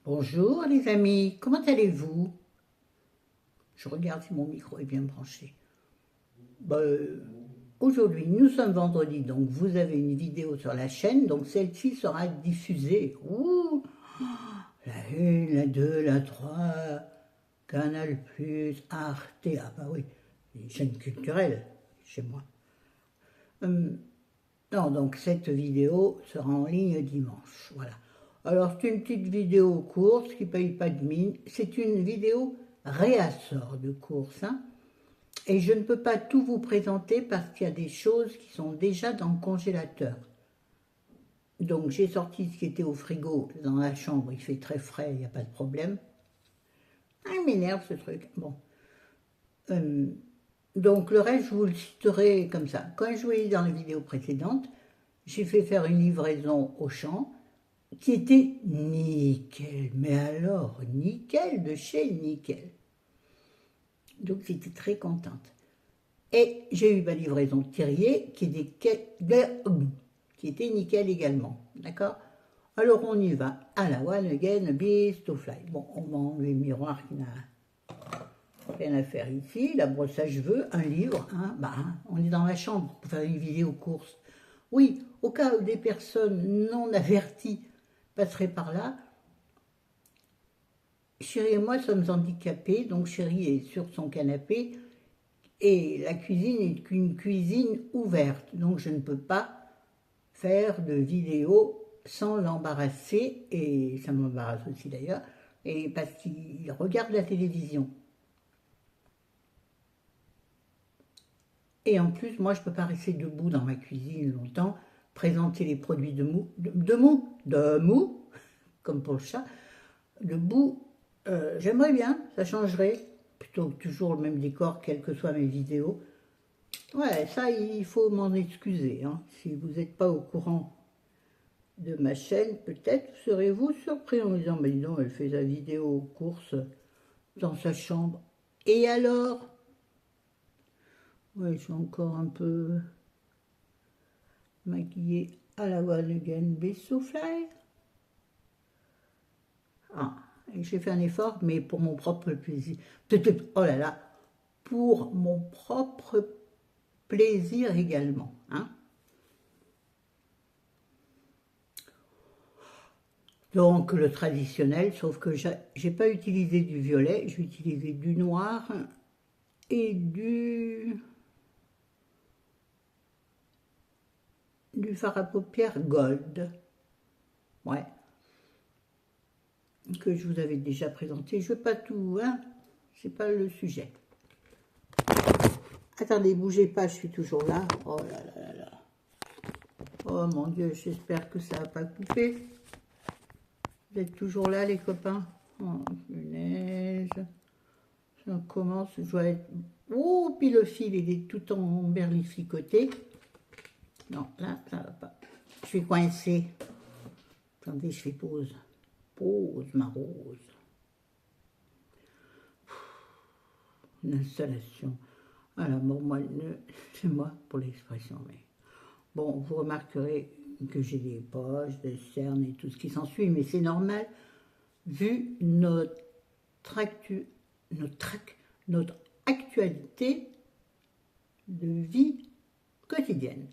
Bonjour les amis, comment allez-vous? Je regarde si mon micro est bien branché. Aujourd'hui, nous sommes vendredi, donc vous avez une vidéo sur la chaîne, donc celle-ci sera diffusée. Ouh, la 1, la 2, la 3, Canal+, Arte, ah bah oui, les chaînes culturelles chez moi. Non, donc cette vidéo sera en ligne dimanche, voilà. Alors c'est une petite vidéo course qui ne paye pas de mine, c'est une vidéo réassort de course, hein. Et je ne peux pas tout vous présenter parce qu'il y a des choses qui sont déjà dans le congélateur. Donc j'ai sorti ce qui était au frigo dans la chambre, il fait très frais, il n'y a pas de problème. Ah, il m'énerve ce truc, bon. Donc le reste, je vous le citerai comme ça. Comme je vous l'ai dit dans la vidéo précédente, j'ai fait faire une livraison au champ qui était nickel, mais alors nickel de chez nickel. Donc j'étais très contente. Et j'ai eu ma livraison Thirier qui était nickel également. D'accord? Alors on y va. À la one again, beast to fly. Bon, on va enlever le miroir qui n'a rien à faire ici. La brosse à cheveux, un livre. Hein, on est dans la chambre pour faire une vidéo course. Oui, au cas où des personnes non averties passeraient par là, Chérie et moi sommes handicapés, donc Chérie est sur son canapé et la cuisine est une cuisine ouverte, donc je ne peux pas faire de vidéo sans l'embarrasser, et ça m'embarrasse aussi d'ailleurs, et parce qu'il regarde la télévision. Et en plus, moi je ne peux pas rester debout dans ma cuisine longtemps, présenter les produits de mou, comme pour le chat, debout. J'aimerais bien, ça changerait, plutôt que toujours le même décor, quelles que soient mes vidéos. Ouais, ça, il faut m'en excuser, hein. Si vous n'êtes pas au courant de ma chaîne, peut-être serez-vous surpris en me disant, mais dis donc, elle fait sa vidéo course dans sa chambre. Et alors? Ouais, je suis encore un peu maquillée à la one again, Bessofly. Ah, j'ai fait un effort, mais pour mon propre plaisir. Oh là là, pour mon propre plaisir également, hein. Donc le traditionnel, sauf que j'ai pas utilisé du violet, j'ai utilisé du noir et du fard à paupières gold. Ouais. Que je vous avais déjà présenté. Je veux pas tout, hein. C'est pas le sujet. Attendez, bougez pas, je suis toujours là. Oh là là là là. Oh mon Dieu, j'espère que ça n'a pas coupé. Vous êtes toujours là, les copains? Oh, punaise. Ça commence, je dois être... Oh, puis le fil, il est tout en berlificoté. Non, là, ça va pas. Je suis coincée. Attendez, je fais pause. Pause, ma rose. Une installation. Voilà, bon, moi, c'est moi pour l'expression. Mais bon, vous remarquerez que j'ai des poches, des cernes et tout ce qui s'ensuit, mais c'est normal vu notre actualité de vie quotidienne.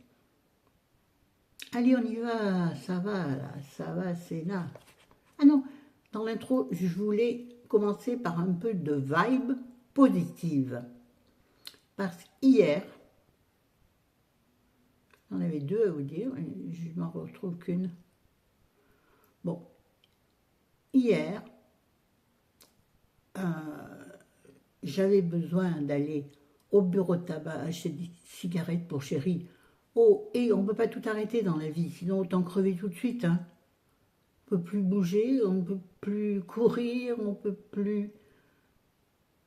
Allez, on y va, ça va, là, ça va, c'est là. Ah non, dans l'intro, je voulais commencer par un peu de vibe positive. Parce qu'hier, j'en avais deux à vous dire, je m'en retrouve qu'une. Bon, hier, j'avais besoin d'aller au bureau de tabac acheter des cigarettes pour Chérie. Oh, et on ne peut pas tout arrêter dans la vie, sinon autant crever tout de suite, hein. On ne peut plus bouger, on ne peut plus courir, on ne peut plus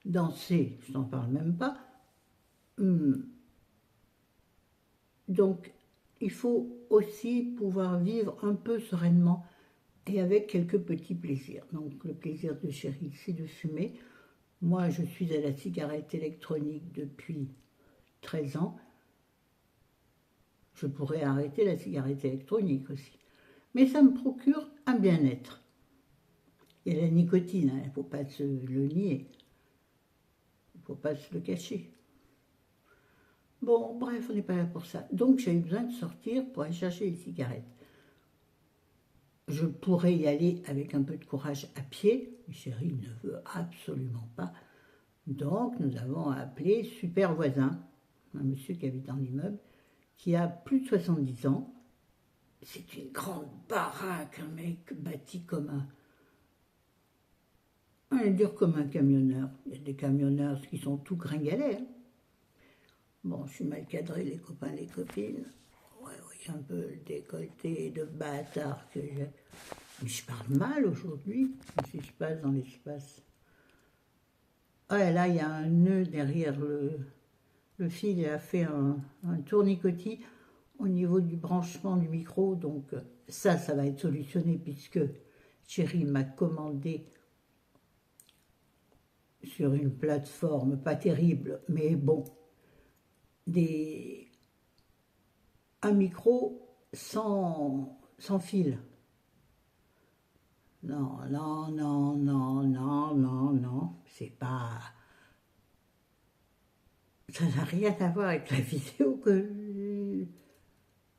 danser, je n'en parle même pas. Donc, il faut aussi pouvoir vivre un peu sereinement et avec quelques petits plaisirs. Donc, le plaisir de Chérie, c'est de fumer. Moi, je suis à la cigarette électronique depuis 13 ans. Je pourrais arrêter la cigarette électronique aussi. Mais ça me procure un bien-être. Il y a la nicotine, il ne faut pas se le nier. Il ne faut pas se le cacher. Bon, bref, on n'est pas là pour ça. Donc, j'ai eu besoin de sortir pour aller chercher les cigarettes. Je pourrais y aller avec un peu de courage à pied. Mais chérie ne veut absolument pas. Donc, nous avons appelé Super Voisin, un monsieur qui habite dans l'immeuble, qui a plus de 70 ans. C'est une grande baraque, un mec bâti comme un dur comme un camionneur. Il y a des camionneurs qui sont tout gringalets. Hein. Bon, je suis mal cadré, les copains, les copines. Ouais, oui, un peu le décolleté de bâtard que j'ai. Mais je parle mal aujourd'hui. Qu'est-ce qui se passe dans l'espace? Ouais, là, il y a un nœud derrière le fil. Il a fait un tournicotis au niveau du branchement du micro. Donc, ça va être solutionné puisque Thierry m'a commandé sur une plateforme pas terrible, mais bon, un micro sans fil. Non, non, non, non, non, non, non, c'est pas... Ça n'a rien à voir avec la vidéo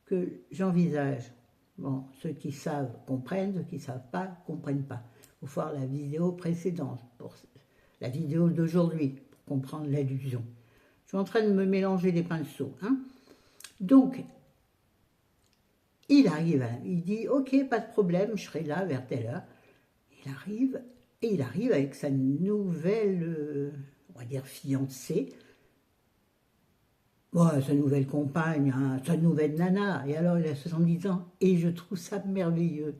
que j'envisage. Bon, ceux qui savent comprennent, ceux qui ne savent pas comprennent pas. Il faut voir la vidéo précédente, pour la vidéo d'aujourd'hui, pour comprendre l'allusion. Je suis en train de me mélanger les pinceaux. Hein. Donc, il arrive, il dit « Ok, pas de problème, je serai là vers telle heure. » Il arrive, et il arrive avec sa nouvelle, on va dire, fiancée. Ouais, sa nouvelle compagne, hein, sa nouvelle nana. Et alors, il a 70 ans. Et je trouve ça merveilleux.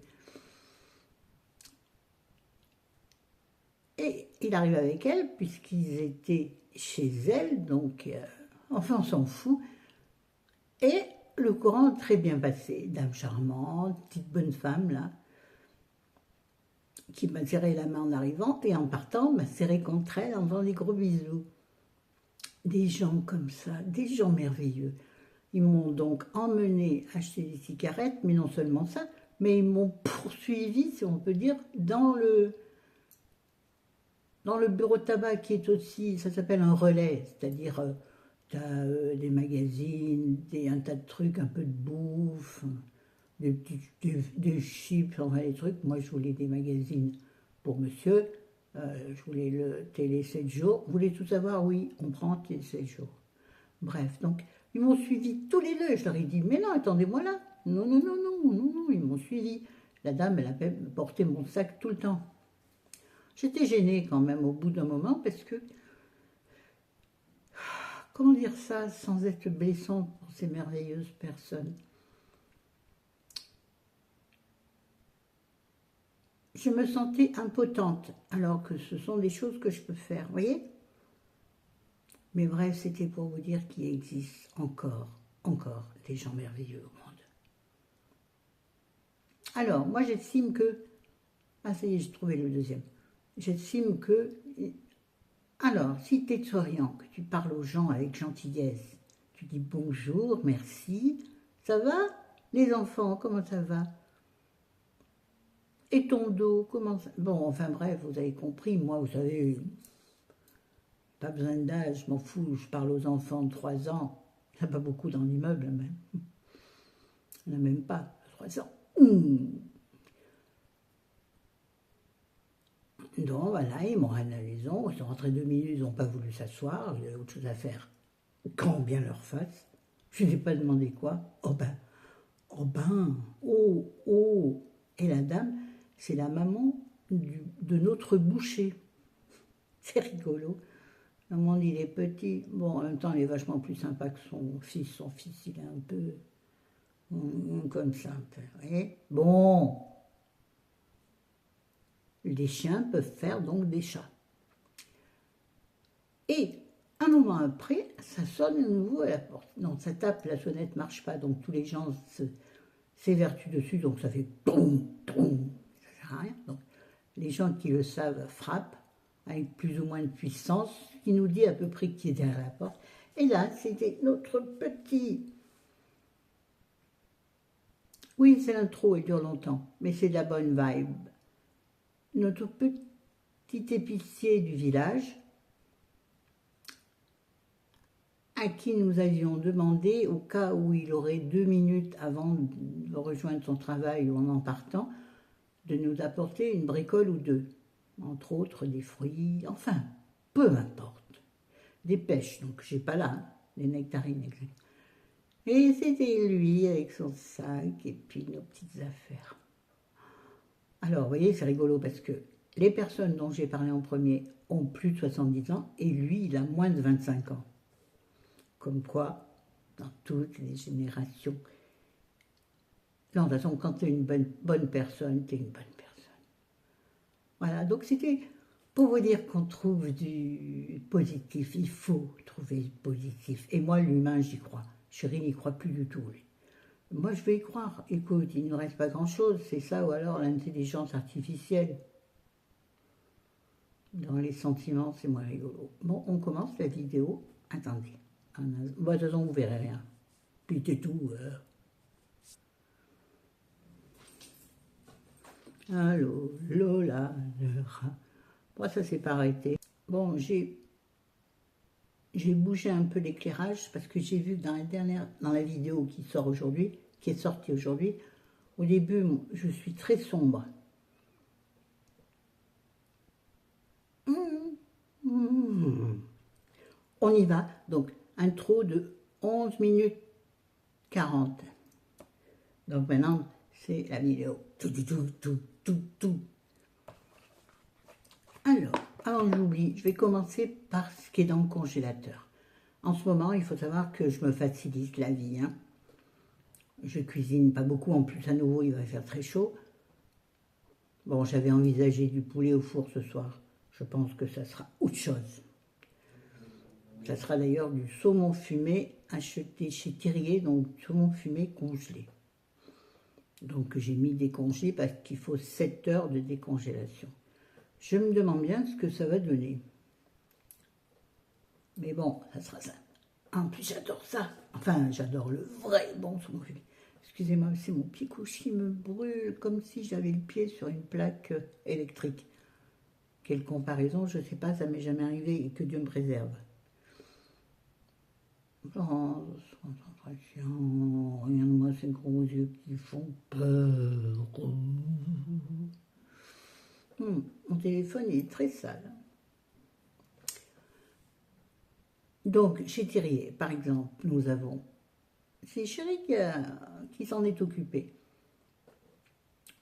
Et il arrive avec elle, puisqu'ils étaient chez elle, donc, enfin, on s'en fout. Et le courant très bien passé. Dame charmante, petite bonne femme, là, qui m'a serré la main en arrivant, et en partant, m'a serré contre elle en faisant des gros bisous. Des gens comme ça, des gens merveilleux. Ils m'ont donc emmené acheter des cigarettes, mais non seulement ça, mais ils m'ont poursuivi, si on peut dire, dans le bureau de tabac qui est aussi, ça s'appelle un relais, c'est-à-dire tu as des magazines, un tas de trucs, un peu de bouffe, des chips, enfin des trucs. Moi, je voulais des magazines pour monsieur, je voulais le télé 7 jours. Vous voulez tout savoir? Oui, on prend télé 7 jours. Bref, donc, ils m'ont suivi tous les deux. Je leur ai dit, mais non, attendez-moi là. Non, non, non, non, non, non, ils m'ont suivi. La dame, elle a porté mon sac tout le temps. J'étais gênée quand même au bout d'un moment parce que, comment dire ça sans être blessante pour ces merveilleuses personnes? Je me sentais impotente alors que ce sont des choses que je peux faire, vous voyez? Mais bref, c'était pour vous dire qu'il existe encore des gens merveilleux au monde. Alors, moi j'estime que... Ah ça y est, j'ai trouvé le deuxième. J'estime que... Alors, si tu es souriant, que tu parles aux gens avec gentillesse, tu dis bonjour, merci, ça va? Les enfants, comment ça va? Et ton dos, comment ça... Bon, enfin bref, vous avez compris, moi, vous savez, pas besoin d'âge, je m'en fous, je parle aux enfants de 3 ans. Il n'y en a pas beaucoup dans l'immeuble, même. Il n'y en a même pas, 3 ans. Donc voilà, ils m'ont ramené à la maison, ils sont rentrés 2 minutes, ils n'ont pas voulu s'asseoir, j'avais autre chose à faire. Quand bien leur face, je n'ai pas demandé quoi. Oh ben, oh, oh. Et la dame, c'est la maman de notre boucher. C'est rigolo. La maman, il est petit. Bon, en même temps, il est vachement plus sympa que son fils. Son fils, il est un peu comme ça. Vous voyez? Bon. Les chiens peuvent faire donc des chats. Et un moment après, ça sonne de nouveau à la porte. Non, ça tape, la sonnette ne marche pas, donc tous les gens s'évertuent dessus, donc ça fait toum, toum, ça sert à rien. Donc les gens qui le savent frappent avec plus ou moins de puissance, ce qui nous dit à peu près qui est derrière la porte. Et là, c'était notre petit... Oui, c'est l'intro, il dure longtemps, mais c'est de la bonne vibe. notre petit épicier du village, à qui nous avions demandé, au cas où il aurait 2 minutes avant de rejoindre son travail ou en partant, de nous apporter une bricole ou deux, entre autres des fruits, enfin, peu importe, des pêches, donc j'ai pas là, hein, des nectarines. Et c'était lui avec son sac et puis nos petites affaires. Alors, vous voyez, c'est rigolo parce que les personnes dont j'ai parlé en premier ont plus de 70 ans et lui, il a moins de 25 ans. Comme quoi, dans toutes les générations. Non, de toute façon, quand tu es une bonne personne, tu es une bonne personne. Voilà, donc c'était pour vous dire qu'on trouve du positif. Il faut trouver du positif. Et moi, l'humain, j'y crois. Chérie n'y croit plus du tout, lui. Moi, je vais y croire. Écoute, il ne nous reste pas grand-chose. C'est ça ou alors l'intelligence artificielle. Dans les sentiments, c'est moins rigolo. Bon, on commence la vidéo. Attendez. Bon, de toute façon, vous verrez rien. Puis c'est tout. Allô, Lola, le rat. Bon, ça s'est pas arrêté. Bon, j'ai bougé un peu l'éclairage parce que j'ai vu dans la vidéo qui sort aujourd'hui, qui est sortie aujourd'hui, au début, je suis très sombre. On y va. Donc, intro de 11 minutes 40. Donc maintenant, c'est la vidéo. Tout. Alors, avant que j'oublie, je vais commencer par ce qui est dans le congélateur. En ce moment, il faut savoir que je me facilite la vie. Hein. Je cuisine pas beaucoup, en plus à nouveau, il va faire très chaud. Bon, j'avais envisagé du poulet au four ce soir. Je pense que ça sera autre chose. Ça sera d'ailleurs du saumon fumé acheté chez Thirier, donc saumon fumé congelé. Donc j'ai mis décongelé parce qu'il faut 7 heures de décongélation. Je me demande bien ce que ça va donner. Mais bon, ça sera ça. En plus, j'adore ça. Enfin, j'adore le vrai bon saumon fumé. Excusez-moi, c'est mon pied couche qui me brûle comme si j'avais le pied sur une plaque électrique. Quelle comparaison, je ne sais pas, ça m'est jamais arrivé et que Dieu me préserve. Oh, concentration, regarde-moi ces gros yeux qui font peur. Mon téléphone il est très sale. Donc, chez Thirier, par exemple, nous avons... C'est Chéri qui s'en est occupé.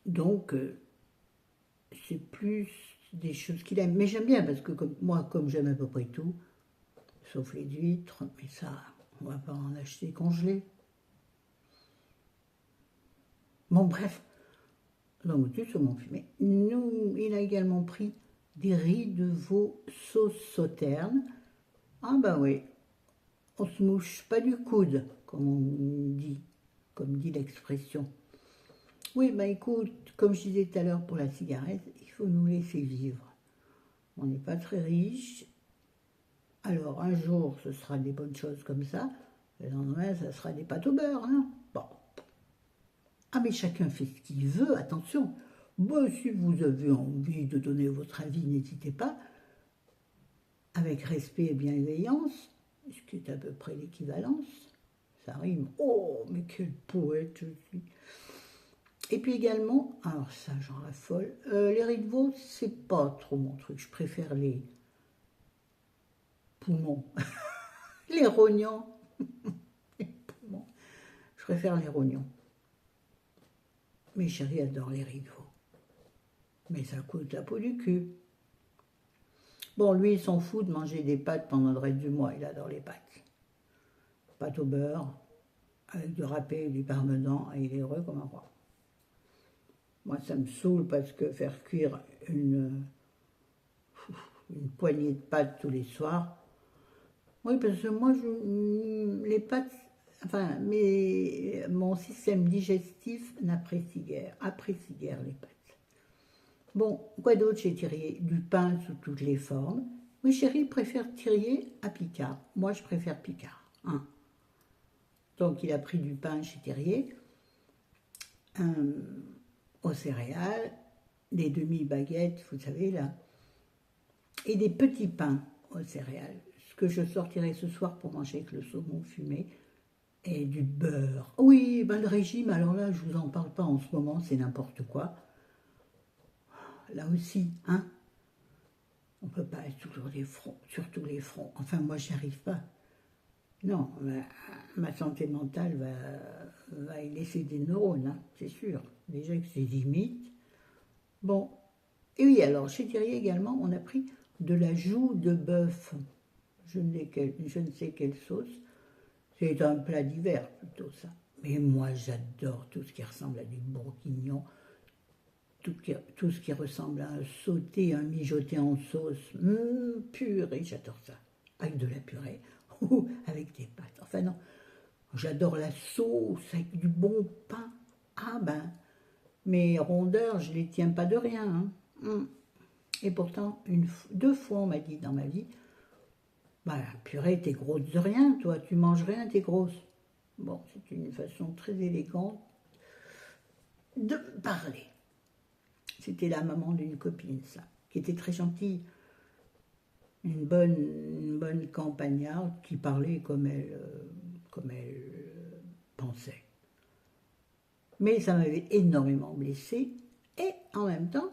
Donc, c'est plus des choses qu'il aime. Mais j'aime bien, parce que comme j'aime à peu près tout, sauf les huîtres, mais ça, on va pas en acheter congelé. Bon, bref. Donc, du saumon fumé. Il a également pris des riz de veau sauce sauterne. Ah ben oui, on se mouche pas du coude, comme dit l'expression. Oui, ben écoute, comme je disais tout à l'heure pour la cigarette, il faut nous laisser vivre. On n'est pas très riche. Alors, un jour, ce sera des bonnes choses comme ça. Le lendemain, ça sera des pâtes au beurre. Hein. Bon. Ah, mais chacun fait ce qu'il veut, attention. Bon, si vous avez envie de donner votre avis, n'hésitez pas. Avec respect et bienveillance, ce qui est à peu près l'équivalence. Ça rime. Oh, mais quel poète je suis. Et puis également, alors ça, j'en raffole, les riz de veau, c'est pas trop mon truc. Je préfère les poumons. Les rognons. Les poumons. Je préfère les rognons. Mes chéris adorent les riz de veau. Mais ça coûte la peau du cul. Bon, lui, il s'en fout de manger des pâtes pendant le reste du mois. Il adore les pâtes. Pâtes au beurre, avec du râpé et du parmesan, et il est heureux comme un roi. Moi, ça me saoule parce que faire cuire une poignée de pâtes tous les soirs. Oui, parce que moi, les pâtes, enfin, mon système digestif n'apprécie guère les pâtes. Bon, quoi d'autre chez Thirier? Du pain sous toutes les formes. Oui, chérie préfère Thirier à Picard. Moi, je préfère Picard. Hein. Donc, il a pris du pain chez Thirier, aux céréales, des demi-baguettes, vous savez là, et des petits pains aux céréales, ce que je sortirai ce soir pour manger avec le saumon fumé, et du beurre. Oui, ben le régime, alors là, je vous en parle pas en ce moment, c'est n'importe quoi. Là aussi, hein, on peut pas être toujours sur tous les fronts. Enfin, moi, j'y arrive pas. Non, ma santé mentale va y laisser des neurones, hein, c'est sûr. Déjà que c'est limite. Bon, et oui, alors, chez Thierry également, on a pris de la joue de bœuf. Je ne sais quelle sauce. C'est un plat d'hiver, plutôt, ça. Mais moi, j'adore tout ce qui ressemble à du bourguignon, tout ce qui ressemble à un sauté, un mijoté en sauce. Purée, j'adore ça. Avec de la purée ou avec des pâtes. Enfin non, j'adore la sauce avec du bon pain. Ah ben, mes rondeurs, je les tiens pas de rien. Hein. Et pourtant, deux fois, on m'a dit dans ma vie, bah, purée, t'es grosse de rien, toi, tu manges rien, t'es grosse. Bon, c'est une façon très élégante de parler. C'était la maman d'une copine, ça, qui était très gentille. Une bonne campagnarde qui parlait comme elle pensait. Mais ça m'avait énormément blessée, et en même temps,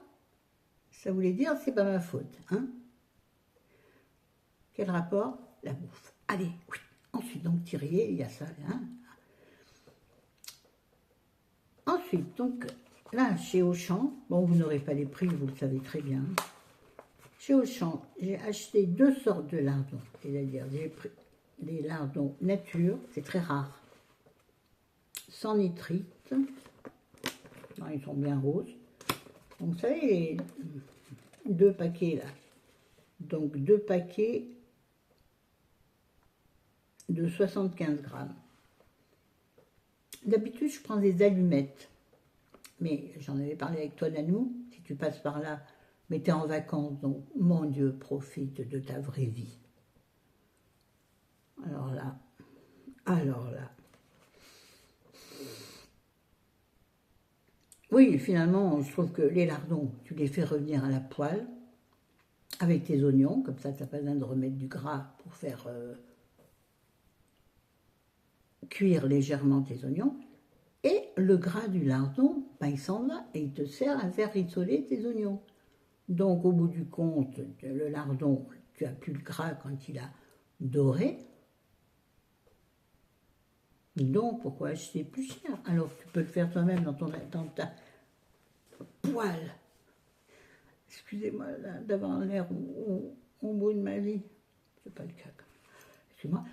ça voulait dire c'est pas ma faute. Hein. Quel rapport? La bouffe. Allez, oui. Ensuite, donc, Thierry, il y a ça. Hein. Ensuite, donc, là, chez Auchan, bon, vous n'aurez pas les prix, vous le savez très bien. Chez Auchan, j'ai acheté deux sortes de lardons. C'est-à-dire des lardons nature, c'est très rare. Sans nitrite. Non, ils sont bien roses. Donc, vous savez, les deux paquets, là. Donc, deux paquets de 75 grammes. D'habitude, je prends des allumettes. Mais j'en avais parlé avec toi, Nanou. Si tu passes par là, mais tu es en vacances, donc, mon Dieu, profite de ta vraie vie. Alors là. Oui, finalement, je trouve que les lardons, tu les fais revenir à la poêle avec tes oignons. Comme ça, tu n'as pas besoin de remettre du gras pour faire cuire légèrement tes oignons. Et le gras du lardon, ben, il s'en va et il te sert à faire rissoler tes oignons. Donc, au bout du compte, le lardon, tu n'as plus le gras quand il a doré. Donc, pourquoi acheter plus cher? Alors, tu peux le faire toi-même dans ta poêle. Excusez-moi d'avoir l'air au bout de ma vie. C'est pas le cas. Excuse-moi.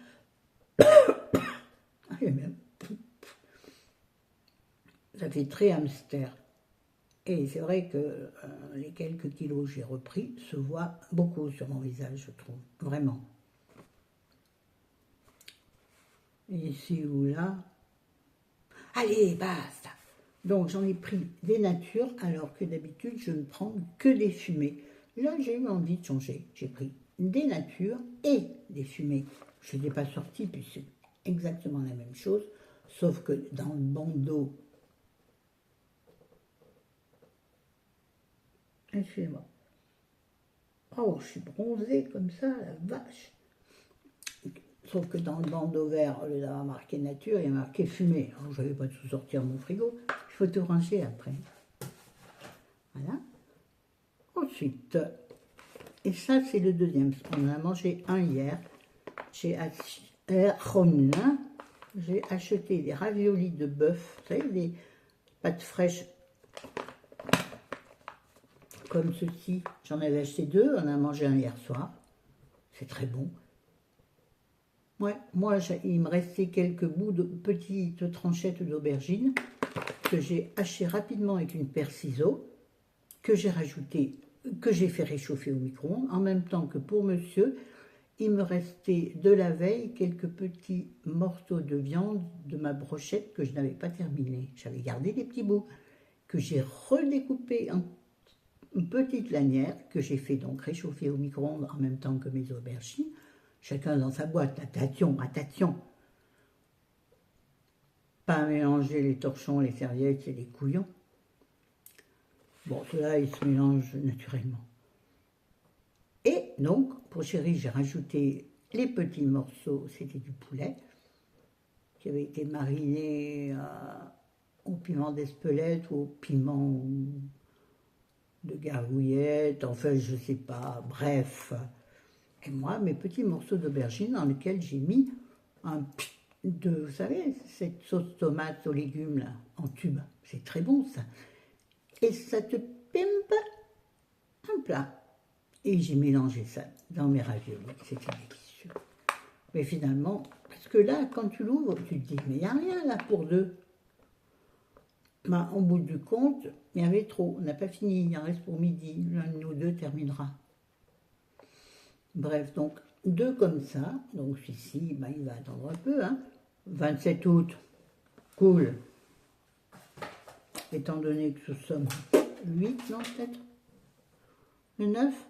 Ça fait très hamster. Et c'est vrai que les quelques kilos que j'ai repris se voient beaucoup sur mon visage, je trouve. Vraiment. Ici ou là. Allez, basta. Donc j'en ai pris des natures, alors que d'habitude je ne prends que des fumées. Là j'ai eu envie de changer. J'ai pris des natures et des fumées. Je ne les ai pas sortis, puis c'est exactement la même chose, sauf que dans le bandeau. Excusez-moi. Oh, je suis bronzée comme ça, la vache. Sauf que dans le bandeau vert, au lieu d'avoir marqué nature, il y a marqué fumée. Alors, je n'avais pas tout sortir mon frigo. Il faut tout ranger après. Voilà. Ensuite, et ça, c'est le deuxième. On en a mangé un hier. J'ai acheté des raviolis de bœuf. Vous savez, des pâtes fraîches comme ceci. J'en avais acheté deux. On en a mangé un hier soir. C'est très bon. Ouais, moi, il me restait quelques bouts de petites tranchettes d'aubergine que j'ai hachées rapidement avec une paire ciseaux, que j'ai fait réchauffer au micro-ondes, en même temps que pour monsieur, il me restait de la veille quelques petits morceaux de viande de ma brochette que je n'avais pas terminé. J'avais gardé des petits bouts que j'ai redécoupés en petites lanières, que j'ai fait donc réchauffer au micro-ondes en même temps que mes aubergines. Chacun dans sa boîte, attention. Pas mélanger les torchons, les serviettes et les couillons. Bon, ceux-là, ils se mélangent naturellement. Et donc, pour chéri, j'ai rajouté les petits morceaux, c'était du poulet, qui avait été mariné au piment d'Espelette ou au piment de gargouillette, enfin, je sais pas, bref. Et moi, mes petits morceaux d'aubergine dans lesquels j'ai mis vous savez, cette sauce tomate aux légumes, là, en tube. C'est très bon, ça. Et ça te pimpe un plat. Et j'ai mélangé ça dans mes raviolis. C'était délicieux. Mais finalement, parce que là, quand tu l'ouvres, tu te dis, mais il n'y a rien là pour deux. Ben, au bout du compte, il y avait trop. On n'a pas fini, il en reste pour midi. L'un de nous deux terminera. Bref, donc, deux comme ça. Donc, celui-ci, ben, il va attendre un peu. Hein. 27 août, cool. Étant donné que nous sommes 8, non, peut-être le 9.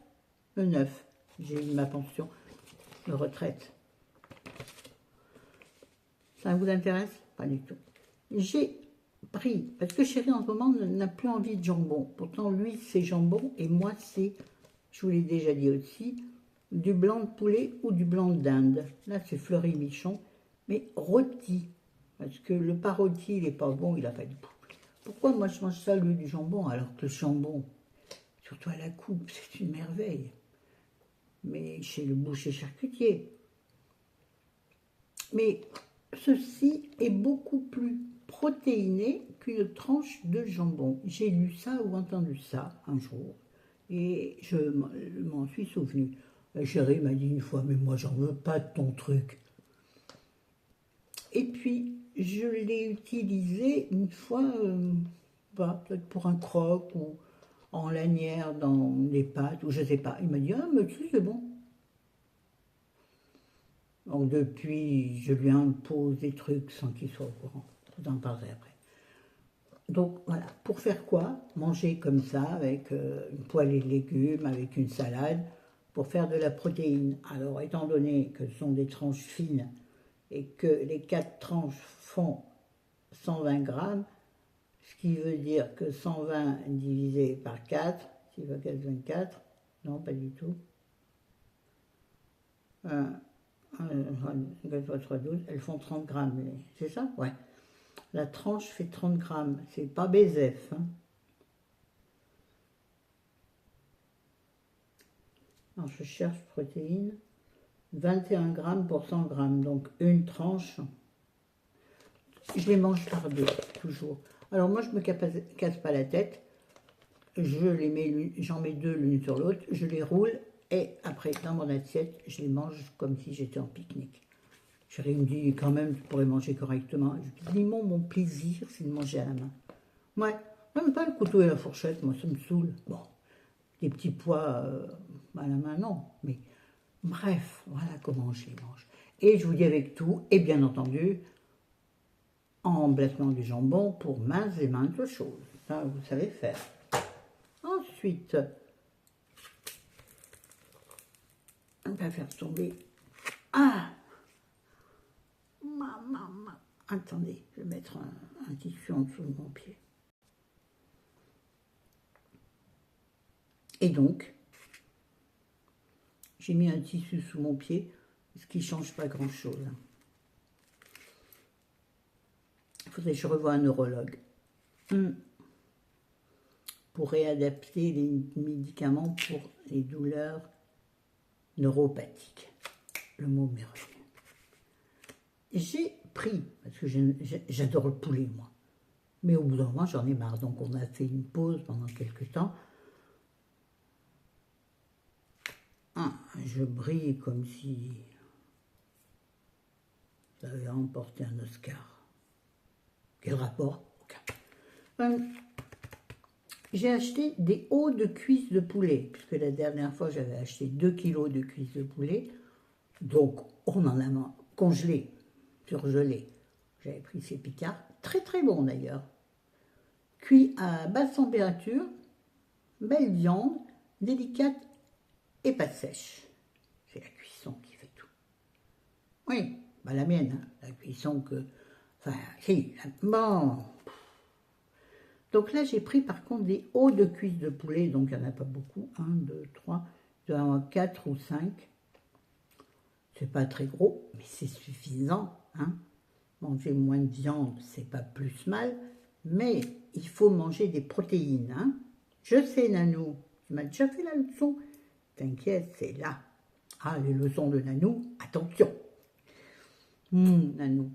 Le 9, j'ai eu ma pension de retraite. Ça vous intéresse? Pas du tout. J'ai pris, parce que chéri en ce moment n'a plus envie de jambon. Pourtant, lui, c'est jambon et moi, c'est, je vous l'ai déjà dit aussi, du blanc de poulet ou du blanc de dinde. Là, c'est Fleury Michon, mais rôti. Parce que le pas rôti, il n'est pas bon, il n'a pas de goût. Pourquoi moi, je mange ça, lui, du jambon, alors que le jambon, surtout à la coupe, c'est une merveille. Mais chez le boucher charcutier. Mais ceci est beaucoup plus protéiné qu'une tranche de jambon. J'ai lu ça ou entendu ça un jour et je m'en suis souvenu. La chérie m'a dit une fois, mais moi j'en veux pas de ton truc. Et puis je l'ai utilisé une fois, peut-être pour un croque ou en lanière dans les pâtes ou je sais pas. Il m'a dit, ah mais tu sais, c'est bon. Donc depuis, je lui impose des trucs sans qu'il soit au courant. Je vous en parlerai après. Donc voilà, pour faire quoi? Manger comme ça, avec une poêlée de légumes, avec une salade, pour faire de la protéine. Alors étant donné que ce sont des tranches fines et que les 4 tranches font 120 grammes, ce qui veut dire que 120 divisé par 4, s'il va 4, 24, non pas du tout. 12, elles font 30 grammes, c'est ça? Ouais. La tranche fait 30 grammes, c'est pas BZF. Hein. Alors je cherche protéines, 21 grammes pour 100 grammes, donc une tranche. Je les mange par deux, toujours. Alors moi je me casse pas la tête, j'en mets deux l'une sur l'autre, je les roule et après dans mon assiette, je les mange comme si j'étais en pique-nique. Chérie me dit quand même tu pourrais manger correctement. Je dis mon plaisir c'est de manger à la main. Ouais, même pas le couteau et la fourchette, moi ça me saoule. Bon, des petits pois à la main non, mais bref, voilà comment je les mange. Et je vous dis avec tout, et bien entendu, en emplacement du jambon pour maintes et maintes choses. Ça, vous savez faire. Ensuite, on va faire tomber. Ah, maman, attendez, je vais mettre un tissu en dessous de mon pied. Et donc, j'ai mis un tissu sous mon pied, ce qui ne change pas grand-chose. Il faudrait que je revoie un neurologue pour réadapter les médicaments pour les douleurs neuropathiques. Le mot m'est revenu. J'ai pris, parce que j'adore le poulet, moi. Mais au bout d'un moment, j'en ai marre. Donc, on a fait une pause pendant quelques temps. Je brille comme si j'avais remporté un Oscar. Quel rapport? Aucun. J'ai acheté des hauts de cuisses de poulet, puisque la dernière fois, j'avais acheté 2 kilos de cuisses de poulet. Donc, on en a congelé, surgelé. J'avais pris ces picards, très très bons d'ailleurs. Cuit à basse température, belle viande, délicate et pas sèche. C'est la cuisson qui fait tout. Oui, bah la mienne, hein, la cuisson que... Enfin, si, bon... Donc là, j'ai pris par contre des hauts de cuisse de poulet, donc il n'y en a pas beaucoup, 1, 2, 3, 4 ou 5. C'est pas très gros, mais c'est suffisant. Hein. Manger moins de viande, c'est pas plus mal, mais il faut manger des protéines. Hein. Je sais, Nanou, tu m'as déjà fait la leçon. T'inquiète, c'est là. Ah, les leçons de Nanou, attention. Nanou.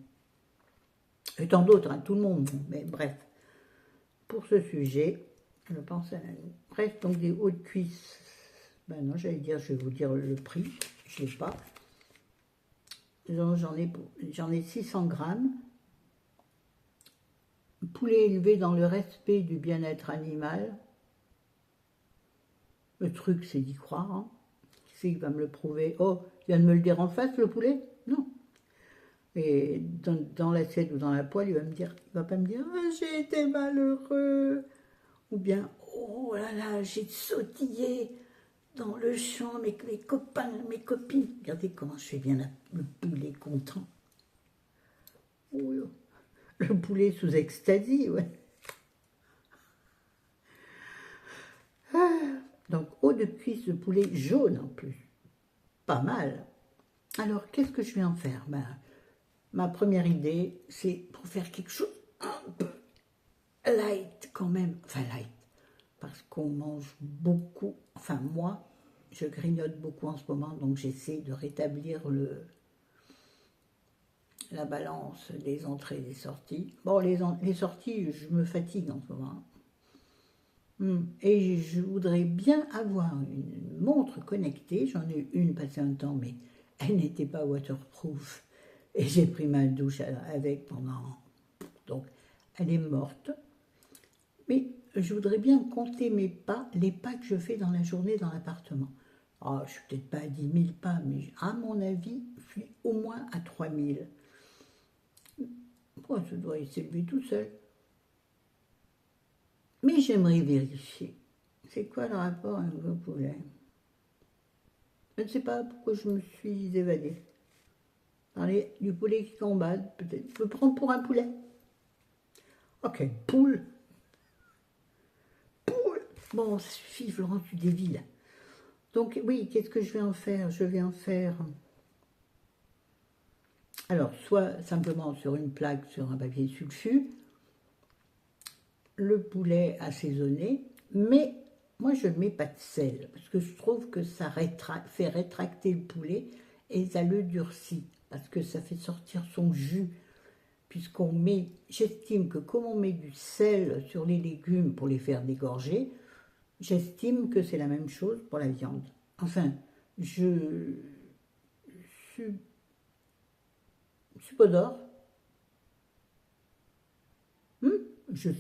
Et tant d'autres, hein, tout le monde, mais bref. Pour ce sujet, je pense à Nanou. Bref, donc des hauts de cuisse. Ben non, j'allais dire, je vais vous dire le prix. Je ne l'ai pas. J'en ai 600 grammes. Poulet élevé dans le respect du bien-être animal. Le truc, c'est d'y croire. Hein. Qui c'est qui va me le prouver? Oh, il vient de me le dire en face, le poulet? Non. Et dans l'assiette ou dans la poêle, il va pas me dire oh, j'ai été malheureux. Ou bien, oh là là, j'ai sautillé dans le champ avec mes copains, mes copines. Regardez comment je fais bien le poulet content. Oh, le poulet sous extasie, ouais. Donc, eau de cuisse de poulet jaune en plus. Pas mal. Alors, qu'est-ce que je vais en faire? Ma première idée, c'est pour faire quelque chose un peu light quand même. Enfin, light. Parce qu'on mange beaucoup. Enfin, moi, je grignote beaucoup en ce moment, donc j'essaie de rétablir la balance des entrées et des sorties. Bon, les sorties, je me fatigue en ce moment. Et je voudrais bien avoir une montre connectée. J'en ai une passé un temps, mais elle n'était pas waterproof. Et j'ai pris ma douche avec pendant... Donc, elle est morte. Mais je voudrais bien compter mes pas, les pas que je fais dans la journée dans l'appartement. Oh, je ne suis peut-être pas à 10 000 pas, mais à mon avis, je suis au moins à 3 000. Oh, ça doit s'élever tout seul. Mais j'aimerais vérifier. C'est quoi le rapport avec le poulet? Je ne sais pas pourquoi je me suis évadée. Parler du poulet qui combat, peut-être. Je peux prendre pour un poulet. Ok, poule. Poule. Bon, ça suffit, Florence, tu dévis là. Donc, oui, qu'est-ce que je vais en faire? Je vais en faire... Alors, soit simplement sur une plaque, sur un papier sulfu, le poulet assaisonné, mais moi je ne mets pas de sel, parce que je trouve que ça fait rétracter le poulet et ça le durcit, parce que ça fait sortir son jus, puisqu'on met, j'estime que comme on met du sel sur les légumes pour les faire dégorger, j'estime que c'est la même chose pour la viande. Enfin, je subodore, je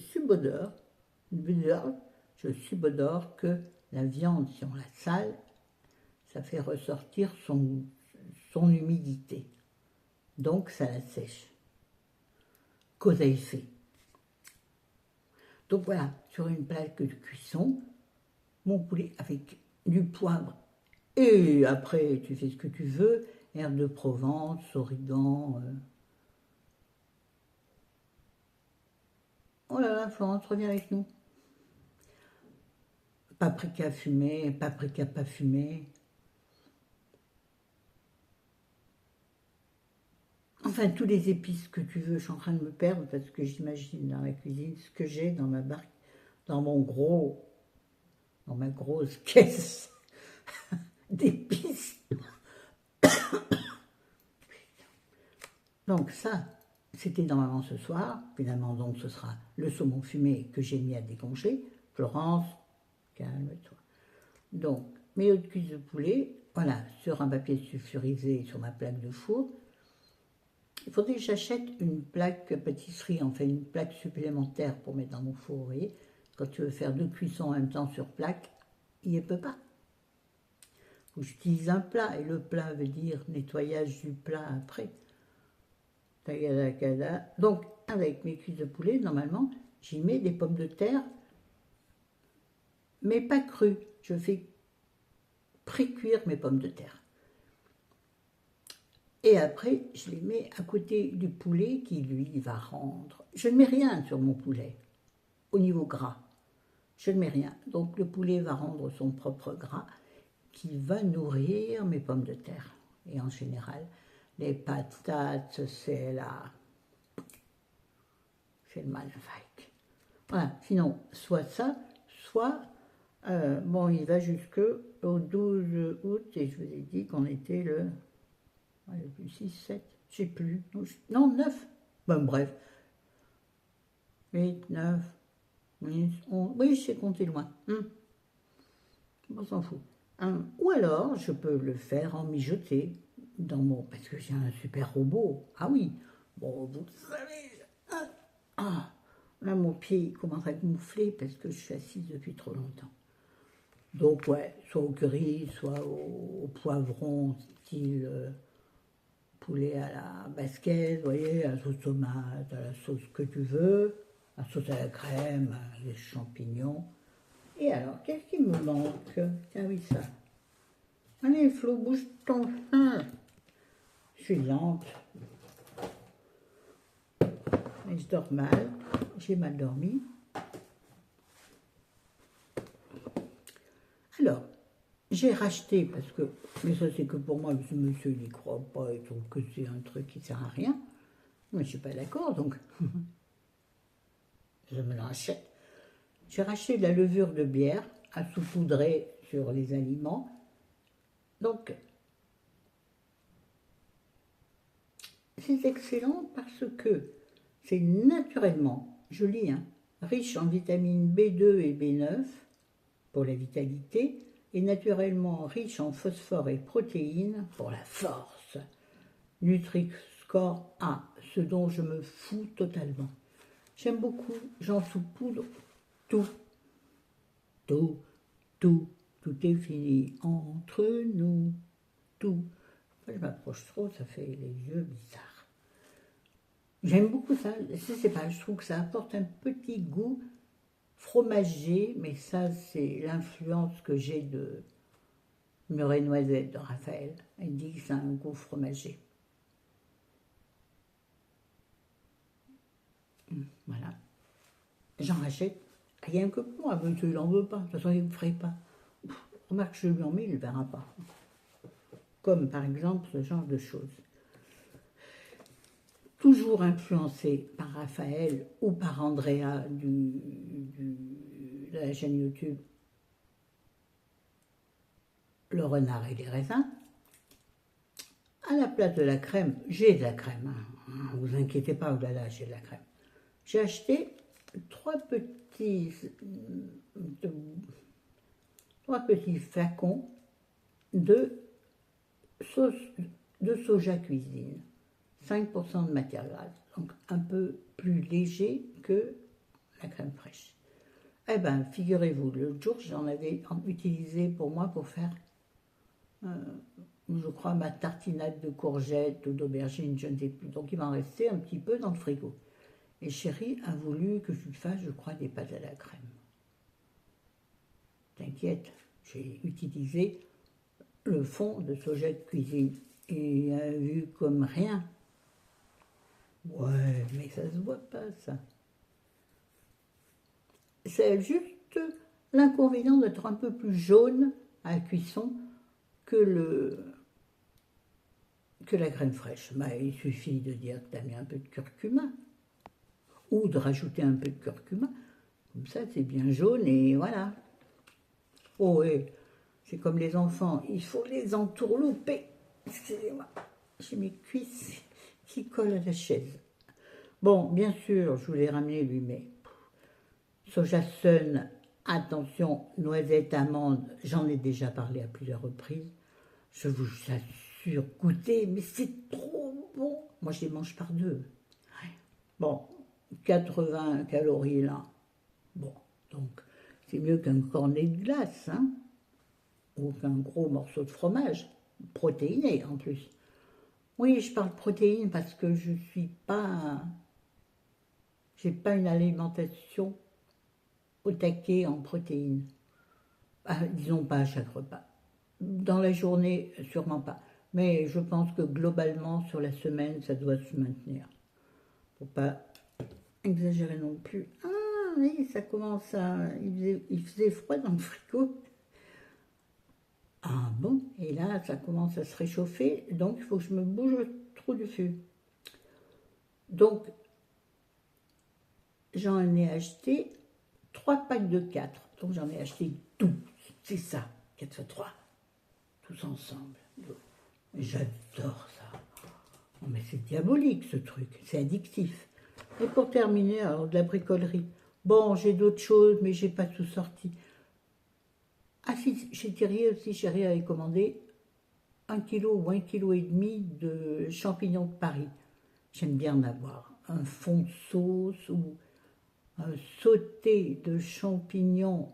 subodore que la viande, si on la sale, ça fait ressortir son humidité. Donc ça la sèche. Cause à effet. Donc voilà, sur une plaque de cuisson, mon poulet avec du poivre. Et après, tu fais ce que tu veux, herbe de Provence, origan. Oh là là, Florence, reviens avec nous. Paprika fumé, paprika pas fumé. Enfin, tous les épices que tu veux, je suis en train de me perdre parce que j'imagine dans la cuisine ce que j'ai dans ma barque, dans ma grosse caisse d'épices. Donc ça, c'était normalement ce soir. Finalement, donc, ce sera le saumon fumé que j'ai mis à décongeler. Florence, calme-toi. Donc, mes hauts de cuisse de poulet, voilà, sur un papier sulfurisé sur ma plaque de four. Il faudrait que j'achète une plaque pâtisserie, enfin une plaque supplémentaire pour mettre dans mon four, vous voyez. Quand tu veux faire 2 cuissons en même temps sur plaque, il ne peut pas. Faut que j'utilise un plat, et le plat veut dire nettoyage du plat après. Donc, avec mes cuisses de poulet, normalement, j'y mets des pommes de terre, mais pas crues. Je fais pré-cuire mes pommes de terre. Et après, je les mets à côté du poulet qui, lui, va rendre. Je ne mets rien sur mon poulet. au niveau gras. Je ne mets rien. Donc le poulet va rendre son propre gras qui va nourrir mes pommes de terre. Et en général, les patates, c'est le magnifique. Voilà, sinon, soit ça, soit, bon, il va jusqu'au 12 août, et je vous ai dit qu'on était le 6, 7, je sais plus, non, 9, bon, bref, 8, 9, 10, 11, oui, je sais compter loin, on s'en fout. Ou alors, je peux le faire en mijoter, parce que j'ai un super robot, ah oui, bon, vous savez, là, mon pied commence à gonfler parce que je suis assise depuis trop longtemps. Donc, ouais, soit au curry, soit au poivron, style poulet à la basquette, vous voyez, à la sauce tomate, à la sauce que tu veux, à la sauce à la crème, les champignons. Et alors, qu'est-ce qui me manque? Tiens, oui, ça. Allez, Flo, bouge ton sein. Je suis lente. Et je dors mal. J'ai mal dormi. Alors, j'ai racheté, parce que, mais ça c'est que pour moi, ce monsieur n'y croit pas, il trouve que c'est un truc qui ne sert à rien. Mais je ne suis pas d'accord, donc je me l'achète. J'ai racheté de la levure de bière à saupoudrer sur les aliments. Donc, c'est excellent parce que c'est naturellement, je lis, riche en vitamines B2 et B9 pour la vitalité, et naturellement riche en phosphore et protéines pour la force. Nutri-Score A, ce dont je me fous totalement. J'aime beaucoup, j'en saupoudre tout. Tout est fini entre nous. Tout. Je m'approche trop, ça fait les yeux bizarres. J'aime beaucoup ça, je sais pas, je trouve que ça apporte un petit goût fromager, mais ça c'est l'influence que j'ai de Murée Noisette de Raphaël. Il dit que c'est un goût fromager. Voilà. J'en rachète rien que pour moi, monsieur il n'en veut pas, de toute façon il ne me ferait pas. Remarque, je lui en mets, il ne verra pas. Comme par exemple ce genre de choses. Toujours influencé par Raphaël ou par Andrea de la chaîne YouTube Le Renard et les Raisins. À la place de la crème, j'ai de la crème. Ne vous inquiétez pas, oh là là, j'ai de la crème. J'ai acheté trois petits flacons de sauce de soja cuisine. 5% de matière grasse, donc un peu plus léger que la crème fraîche. Eh bien, figurez-vous, l'autre jour, j'en avais utilisé pour moi pour faire, je crois, ma tartinade de courgettes ou d'aubergines, je ne sais plus. Donc, il m'en restait un petit peu dans le frigo. Et chérie a voulu que je lui fasse, je crois, des pâtes à la crème. T'inquiète, j'ai utilisé le fond de soja de cuisine. Et il a vu comme rien. Ouais, mais ça se voit pas, ça. C'est juste l'inconvénient d'être un peu plus jaune à la cuisson que la crème fraîche. Bah, il suffit de dire que tu as mis un peu de curcuma ou de rajouter un peu de curcuma. Comme ça, c'est bien jaune et voilà. Oh, et c'est comme les enfants, il faut les entourlouper. Excusez-moi, j'ai mes cuisses qui collent à la chaise. Bon, bien sûr, je voulais ramener lui, mais soja sun, attention, noisette, amande, j'en ai déjà parlé à plusieurs reprises. Je vous assure, goûtez, mais c'est trop bon. Moi, je les mange par deux. Bon, 80 calories là. Bon, donc, c'est mieux qu'un cornet de glace, ou qu'un gros morceau de fromage, protéiné en plus. Oui, je parle protéines parce que je suis pas... J'ai pas une alimentation au taquet en protéines. Disons pas à chaque repas. Dans la journée, sûrement pas. Mais je pense que globalement, sur la semaine, ça doit se maintenir. Faut pas exagérer non plus. oui, ça commence à... Il faisait froid dans le frigo. Ah bon? Et là, ça commence à se réchauffer, donc il faut que je me bouge le trou du feu. Donc, j'en ai acheté 3 packs de 4. Donc, j'en ai acheté 12. C'est ça, 4 fois 3. Tous ensemble. J'adore ça. Oh, mais c'est diabolique, ce truc. C'est addictif. Et pour terminer, alors, de la bricolerie. Bon, j'ai d'autres choses, mais j'ai pas tout sorti. Ah si, chez Thierry aussi, Chérie avait commandé 1 kg ou 1,5 kg de champignons de Paris. J'aime bien en avoir. Un fond de sauce ou un sauté de champignons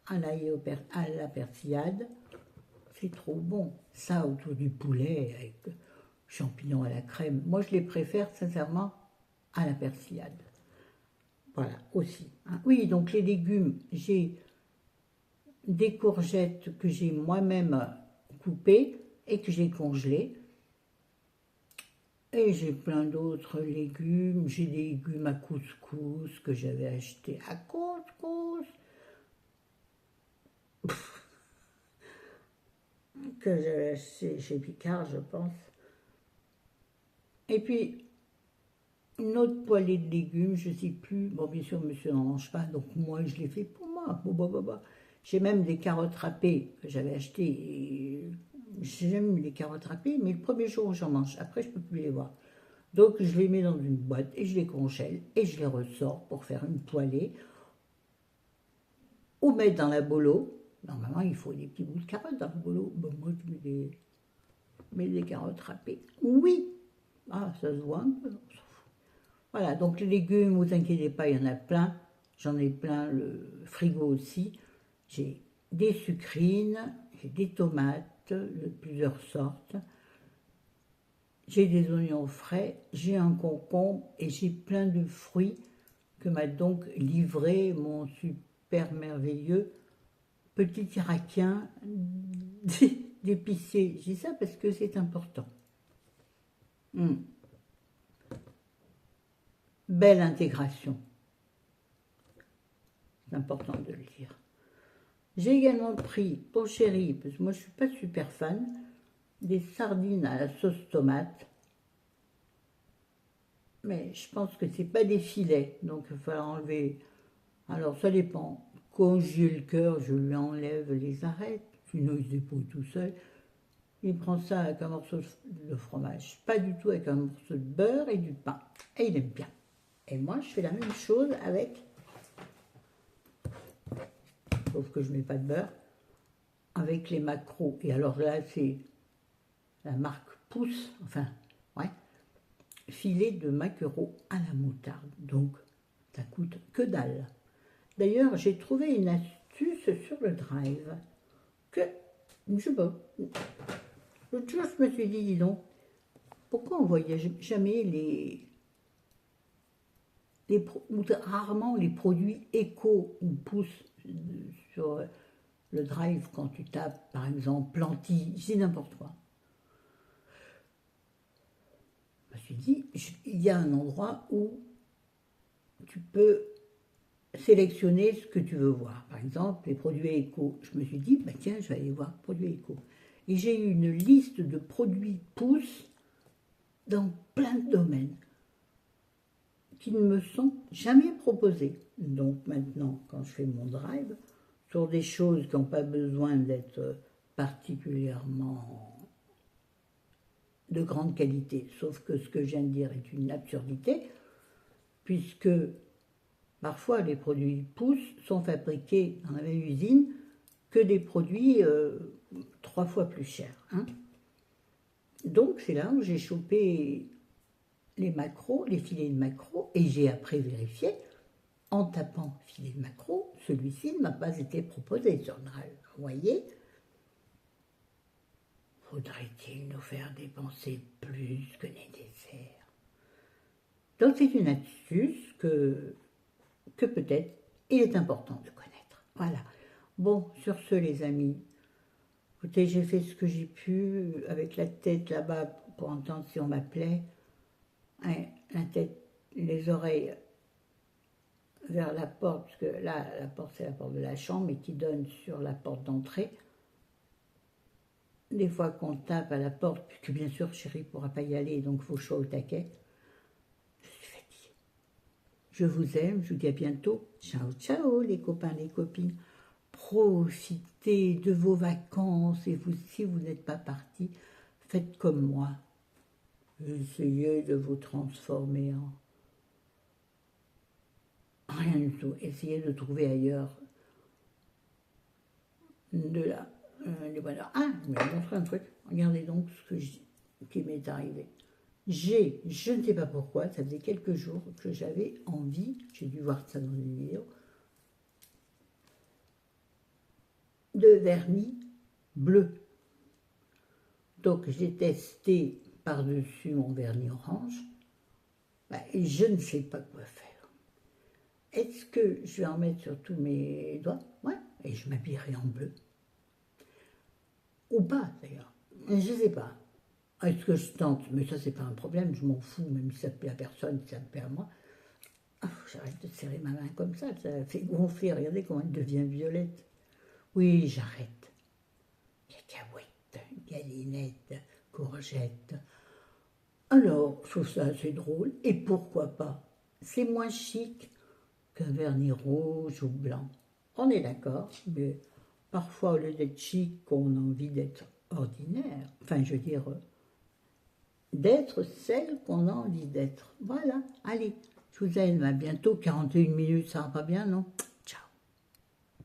à la persillade. C'est trop bon. Ça autour du poulet avec champignons à la crème. Moi, je les préfère sincèrement à la persillade. Voilà, aussi. Hein. Oui, donc les légumes, j'ai des courgettes que j'ai moi-même coupées et que j'ai congelées. Et j'ai plein d'autres légumes. J'ai des légumes à couscous que j'avais achetés à couscous. Que j'avais acheté chez Picard, je pense. Et puis, une autre poêlée de légumes, je ne sais plus. Bon, bien sûr, monsieur n'en mange pas, donc moi, je l'ai fait pour moi. J'ai même des carottes râpées que j'avais achetées. Et j'aime les carottes râpées, mais le premier jour où j'en mange, après, je ne peux plus les voir. Donc, je les mets dans une boîte et je les congèle et je les ressors pour faire une poêlée ou mettre dans la bolo. Normalement, il faut des petits bouts de carottes dans la bolo. Bon, moi, je mets des carottes râpées. Oui! Ah, ça se voit un peu. Voilà, donc les légumes, ne vous inquiétez pas, il y en a plein. J'en ai plein, le frigo aussi. J'ai des sucrines, j'ai des tomates de plusieurs sortes. J'ai des oignons frais, j'ai un concombre et j'ai plein de fruits que m'a donc livré mon super merveilleux petit Irakien d'épicier. Je dis ça parce que c'est important. Belle intégration. C'est important de le dire. J'ai également pris pour Chérie, parce que moi je ne suis pas super fan, des sardines à la sauce tomate. Mais je pense que c'est pas des filets, donc il va falloir enlever. Alors ça dépend. Quand j'ai le cœur, je lui enlève les arêtes, sinon il se débrouille tout seul. Il prend ça avec un morceau de fromage, pas du tout avec un morceau de beurre et du pain. Et il aime bien. Et moi, je fais la même chose avec, sauf que je ne mets pas de beurre, avec les maquereaux. Et alors là, c'est la marque Pousse, enfin, ouais, filet de maquereaux à la moutarde. Donc, ça coûte que dalle. D'ailleurs, j'ai trouvé une astuce sur le Drive que, je sais pas, l'autre jour, je me suis dit, dis donc, pourquoi on ne voyait jamais ou rarement les produits éco ou pouces sur le Drive quand tu tapes, par exemple, lentilles, c'est n'importe quoi. Je me suis dit, il y a un endroit où tu peux sélectionner ce que tu veux voir. Par exemple, les produits éco. Je me suis dit, bah tiens, je vais aller voir produits éco. Et j'ai eu une liste de produits pouces dans plein de domaines qui ne me sont jamais proposés. Donc maintenant, quand je fais mon drive, sur des choses qui n'ont pas besoin d'être particulièrement de grande qualité, sauf que ce que je viens de dire est une absurdité, puisque parfois les produits pouces sont fabriqués dans la même usine que des produits 3 fois plus chers. Hein. Donc c'est là où j'ai chopé les maquereaux, les filets de maquereaux, et j'ai après vérifié, en tapant filet de maquereaux, celui-ci ne m'a pas été proposé sur le Drive. Vous voyez, faudrait-il nous faire dépenser plus que nécessaire? Donc c'est une astuce que peut-être il est important de connaître. Voilà. Bon, sur ce les amis, écoutez, j'ai fait ce que j'ai pu avec la tête là-bas pour entendre si on m'appelait. Hein, la tête, les oreilles vers la porte, parce que là, la porte, c'est la porte de la chambre, et qui donne sur la porte d'entrée. Des fois qu'on tape à la porte, puisque bien sûr, chérie ne pourra pas y aller, donc il faut que je sois au taquet. Je suis fatiguée. Je vous aime, je vous dis à bientôt. Ciao, ciao, les copains, les copines. Profitez de vos vacances, et vous, si vous n'êtes pas partis, faites comme moi. Essayez de vous transformer en rien du tout. Essayez de trouver ailleurs du bonheur. Ah, je vais vous montrer un truc. Regardez donc qui m'est arrivé. Je ne sais pas pourquoi, ça faisait quelques jours que j'avais envie, j'ai dû voir ça dans une vidéo, de vernis bleu. Donc j'ai testé par-dessus mon vernis orange. Et je ne sais pas quoi faire. Est-ce que je vais en mettre sur tous mes doigts? Ouais, et je m'habillerai en bleu. Ou pas, d'ailleurs. Je ne sais pas. Est-ce que je tente? Mais ça, c'est pas un problème, je m'en fous, même si ça ne plaît à personne, si ça me plaît à moi. Oh, j'arrête de serrer ma main comme ça fait gonfler. Regardez comment elle devient violette. Oui, j'arrête. Cacahuètes, galinettes, courgettes. Alors, je trouve ça assez drôle, et pourquoi pas? C'est moins chic qu'un vernis rouge ou blanc. On est d'accord, mais parfois, au lieu d'être chic, on a envie d'être ordinaire. Enfin, je veux dire, d'être celle qu'on a envie d'être. Voilà, allez, je vous aime, à bientôt, 41 minutes, ça va pas bien, non?